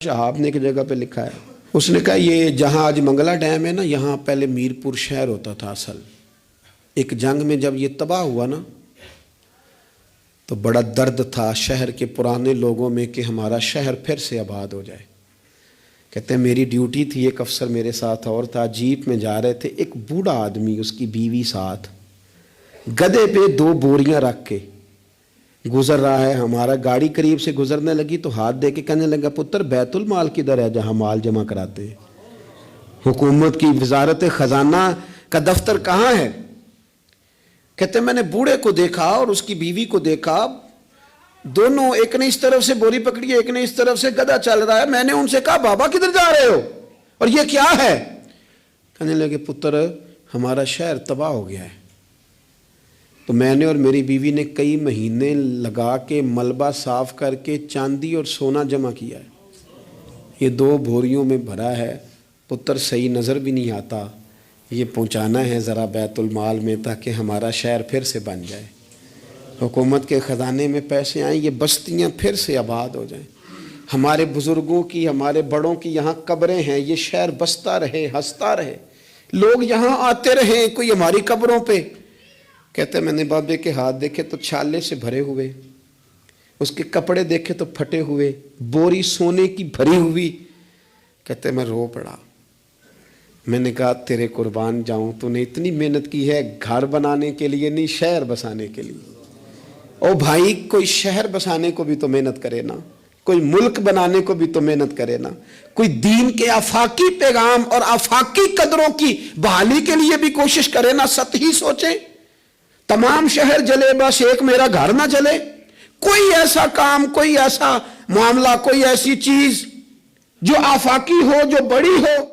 شہاب نے ایک جگہ پہ لکھا ہے، اس نے کہا یہ جہاں آج منگلا ڈیم ہے نا، یہاں پہلے میرپور شہر ہوتا تھا اصل۔ ایک جنگ میں جب یہ تباہ ہوا نا تو بڑا درد تھا شہر کے پرانے لوگوں میں کہ ہمارا شہر پھر سے آباد ہو جائے۔ کہتے ہیں میری ڈیوٹی تھی، ایک افسر میرے ساتھ اور تھا، جیپ میں جا رہے تھے، ایک بوڑھا آدمی اس کی بیوی ساتھ گدھے پہ 2 بوریاں رکھ کے گزر رہا ہے۔ ہمارا گاڑی قریب سے گزرنے لگی تو ہاتھ دے کے کہنے لگا، پتر بیت المال کدھر ہے جہاں مال جمع کراتے ہیں؟ حکومت کی وزارت خزانہ کا دفتر کہاں ہے؟ کہتے ہیں میں نے بوڑھے کو دیکھا اور اس کی بیوی کو دیکھا، دونوں، ایک نے اس طرف سے بوری پکڑی ہے، ایک نے اس طرف سے، گدھا چل رہا ہے۔ میں نے ان سے کہا بابا کدھر جا رہے ہو اور یہ کیا ہے؟ کہنے لگے پتر ہمارا شہر تباہ ہو گیا ہے۔ تو میں نے اور میری بیوی نے کئی مہینے لگا کے ملبہ صاف کر کے چاندی اور سونا جمع کیا ہے، یہ 2 بوریوں میں بھرا ہے، پتر صحیح نظر بھی نہیں آتا، یہ پہنچانا ہے ذرا بیت المال میں تاکہ ہمارا شہر پھر سے بن جائے، حکومت کے خزانے میں پیسے آئیں، یہ بستیاں پھر سے آباد ہو جائیں، ہمارے بزرگوں کی، ہمارے بڑوں کی یہاں قبریں ہیں، یہ شہر بستا رہے، ہنستا رہے، لوگ یہاں آتے رہیں، کوئی ہماری قبروں پہ۔ کہتے ہیں میں نے بابے کے ہاتھ دیکھے تو چھالے سے بھرے ہوئے، اس کے کپڑے دیکھے تو پھٹے ہوئے، بوری سونے کی بھری ہوئی۔ کہتے ہیں میں رو پڑا، میں نے کہا تیرے قربان جاؤں، تو نے اتنی محنت کی ہے گھر بنانے کے لیے نہیں، شہر بسانے کے لیے۔ او بھائی کوئی شہر بسانے کو بھی تو محنت کرے نا، کوئی ملک بنانے کو بھی تو محنت کرے نا، کوئی دین کے آفاقی پیغام اور آفاقی قدروں کی بحالی کے لیے بھی کوشش کرے نا، سطحی سوچیں۔ تمام شہر جلے بس ایک میرا گھر نہ جلے۔ کوئی ایسا کام، کوئی ایسا معاملہ، کوئی ایسی چیز جو آفاقی ہو، جو بڑی ہو۔